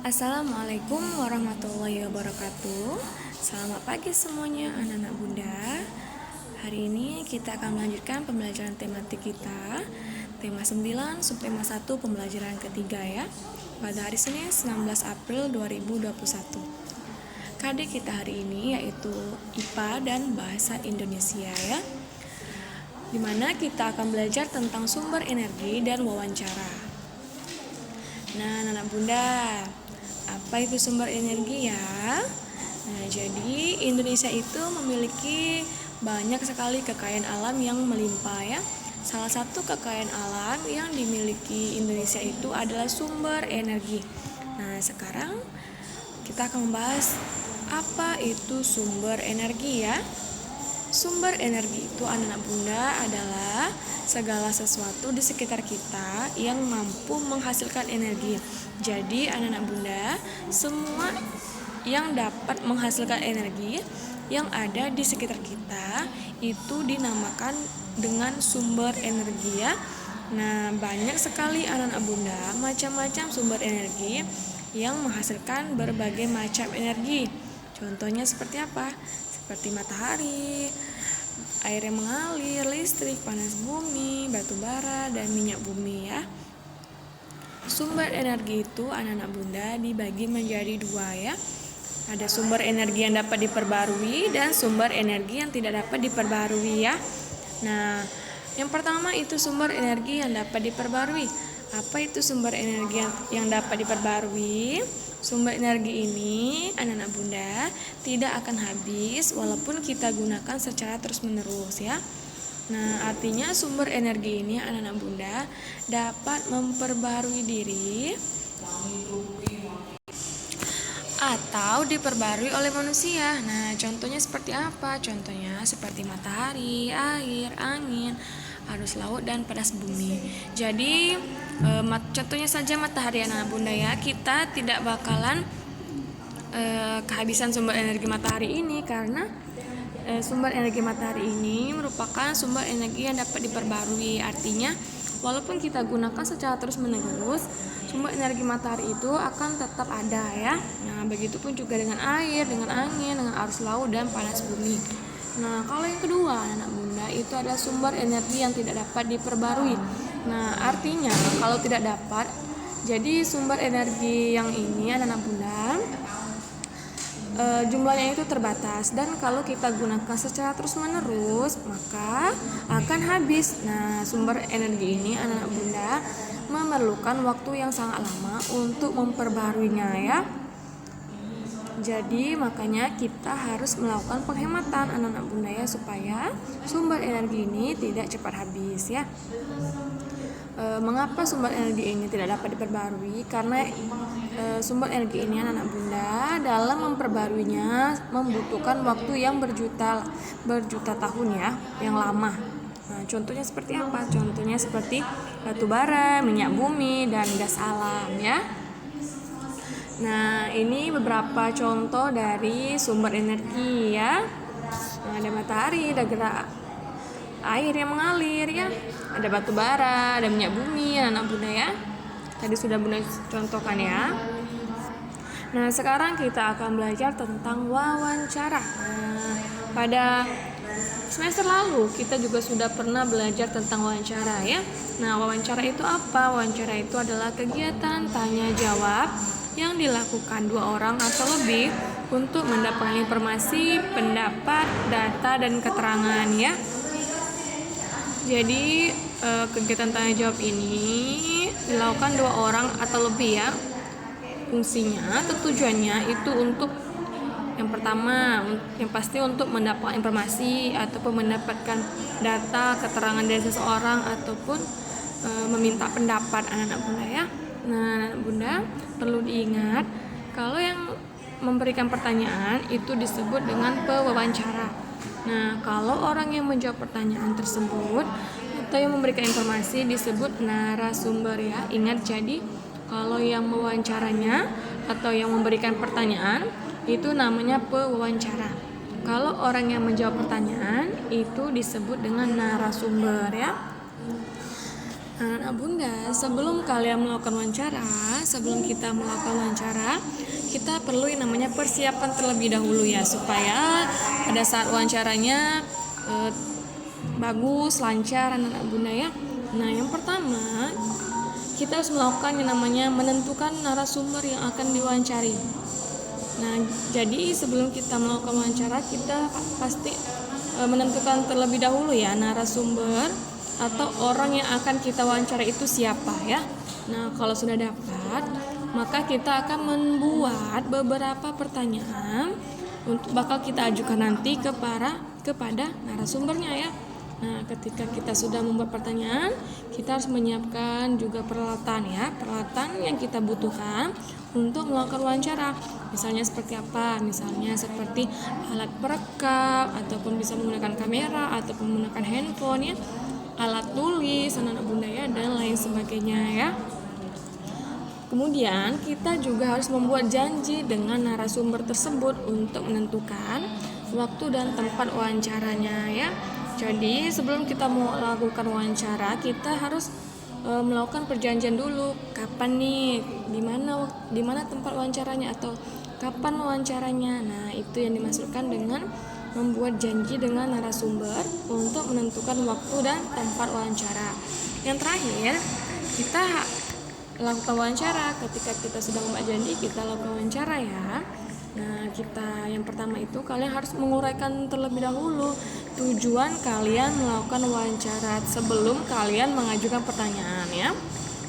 Assalamualaikum warahmatullahi wabarakatuh. Selamat pagi semuanya anak-anak bunda. Hari ini kita akan melanjutkan pembelajaran tematik kita, tema 9, subtema 1, pembelajaran ketiga ya, pada hari Senin 19 April 2021. KD kita hari ini yaitu IPA dan Bahasa Indonesia ya, dimana kita akan belajar tentang sumber energi dan wawancara. Nah, anak bunda, apa itu sumber energi ya? Nah, jadi Indonesia itu memiliki banyak sekali kekayaan alam yang melimpah ya. Salah satu kekayaan alam yang dimiliki Indonesia itu adalah sumber energi. Nah, sekarang kita akan membahas apa itu sumber energi ya. Sumber energi itu anak-anak bunda adalah segala sesuatu di sekitar kita yang mampu menghasilkan energi. Jadi anak-anak bunda, semua yang dapat menghasilkan energi yang ada di sekitar kita itu dinamakan dengan sumber energi ya. Nah, banyak sekali anak-anak bunda macam-macam sumber energi yang menghasilkan berbagai macam energi. Contohnya seperti apa? Seperti matahari, air yang mengalir, listrik, panas bumi, batu bara, dan minyak bumi ya. Sumber energi itu anak-anak bunda dibagi menjadi dua ya. Ada sumber energi yang dapat diperbarui dan sumber energi yang tidak dapat diperbarui ya. Nah, yang pertama itu sumber energi yang dapat diperbarui. Apa itu sumber energi yang dapat diperbarui? Sumber energi ini anak-anak bunda tidak akan habis walaupun kita gunakan secara terus-menerus ya. Nah, artinya sumber energi ini anak-anak bunda dapat memperbarui diri atau diperbarui oleh manusia. Nah, contohnya seperti apa? Contohnya seperti matahari, air, angin, arus laut, dan panas bumi. Jadi contohnya saja matahari anak bunda ya, kita tidak bakalan kehabisan sumber energi matahari ini karena sumber energi matahari ini merupakan sumber energi yang dapat diperbarui. Artinya walaupun kita gunakan secara terus menerus, sumber energi matahari itu akan tetap ada ya. Nah, begitupun juga dengan air, dengan angin, dengan arus laut, dan panas bumi. Nah, kalau yang kedua anak bunda itu adalah sumber energi yang tidak dapat diperbarui. Nah, artinya kalau tidak dapat, jadi sumber energi yang ini anak bunda jumlahnya itu terbatas, dan kalau kita gunakan secara terus menerus maka akan habis. Nah, sumber energi ini anak bunda memerlukan waktu yang sangat lama untuk memperbaruinya ya. Jadi makanya kita harus melakukan penghematan anak-anak bunda ya, supaya sumber energi ini tidak cepat habis ya. Mengapa sumber energi ini tidak dapat diperbarui? Karena sumber energi ini anak-anak bunda dalam memperbaruinya membutuhkan waktu yang berjuta tahun ya, yang lama. Nah, contohnya seperti apa? Contohnya seperti batu bara, minyak bumi, dan gas alam ya. Nah, ini beberapa contoh dari sumber energi ya. Nah, ada matahari, ada gerak air yang mengalir ya, ada batu bara, ada minyak bumi anak bunda ya. Tadi sudah bunda contohkan ya. Nah, sekarang kita akan belajar tentang wawancara. Nah, pada semester lalu kita juga sudah pernah belajar tentang wawancara ya. Nah, wawancara itu apa? Wawancara itu adalah kegiatan tanya jawab yang dilakukan dua orang atau lebih untuk mendapatkan informasi, pendapat, data, dan keterangan ya. Jadi kegiatan tanya jawab ini dilakukan dua orang atau lebih ya. Fungsinya atau tujuannya itu untuk yang pertama, yang pasti untuk mendapatkan informasi ataupun mendapatkan data, keterangan dari seseorang, ataupun meminta pendapat anak-anak bunda ya. Nah, anak bunda perlu diingat kalau yang memberikan pertanyaan itu disebut dengan pewawancara. Nah, kalau orang yang menjawab pertanyaan tersebut atau yang memberikan informasi disebut narasumber ya. Ingat, jadi kalau yang mewawancaranya atau yang memberikan pertanyaan itu namanya pewawancara. Kalau orang yang menjawab pertanyaan itu disebut dengan narasumber ya. Anak bunda, sebelum kalian melakukan wawancara, sebelum kita melakukan wawancara, kita perlu yang namanya persiapan terlebih dahulu ya, supaya pada saat wawancaranya bagus, lancar anak bunda ya. Nah, yang pertama kita harus melakukan yang namanya menentukan narasumber yang akan diwawancari. Nah, jadi sebelum kita melakukan wawancara, kita pasti menentukan terlebih dahulu ya narasumber atau orang yang akan kita wawancara itu siapa ya. Nah, kalau sudah dapat, maka kita akan membuat beberapa pertanyaan untuk bakal kita ajukan nanti kepada narasumbernya ya. Nah, ketika kita sudah membuat pertanyaan, kita harus menyiapkan juga peralatan ya, peralatan yang kita butuhkan untuk melakukan wawancara. Misalnya seperti apa? Misalnya seperti alat perekam, ataupun bisa menggunakan kamera, ataupun menggunakan handphone ya, alat tulis, anak bunda ya, dan lain sebagainya ya. Kemudian kita juga harus membuat janji dengan narasumber tersebut untuk menentukan waktu dan tempat wawancaranya ya. Jadi sebelum kita mau melakukan wawancara, kita harus melakukan perjanjian dulu. Kapan nih, di mana tempat wawancaranya atau kapan wawancaranya. Nah, itu yang dimaksudkan dengan membuat janji dengan narasumber untuk menentukan waktu dan tempat wawancara. Yang terakhir, kita lakukan wawancara. Ketika kita sudah membuat janji, kita lakukan wawancara ya. Nah, kita yang pertama itu kalian harus menguraikan terlebih dahulu tujuan kalian melakukan wawancara sebelum kalian mengajukan pertanyaan ya.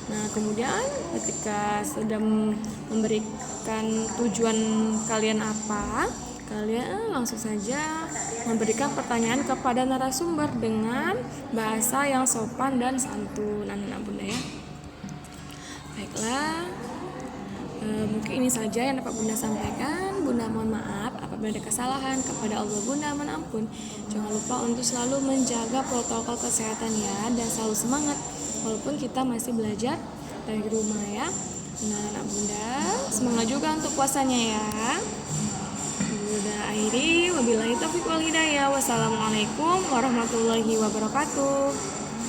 Nah, kemudian ketika sudah memberikan tujuan kalian apa, kalian langsung saja memberikan pertanyaan kepada narasumber dengan bahasa yang sopan dan santun, anak bunda ya. Baiklah, mungkin ini saja yang dapat bunda sampaikan. Bunda mohon maaf apabila ada kesalahan. Kepada Allah bunda mohon ampun. Jangan lupa untuk selalu menjaga protokol kesehatan ya, dan selalu semangat walaupun kita masih belajar dari rumah ya. Nah, anak bunda semangat juga untuk puasanya ya. Bunda akhiri, wabillahi taufiq wal hidayah. Wassalamualaikum warahmatullahi wabarakatuh.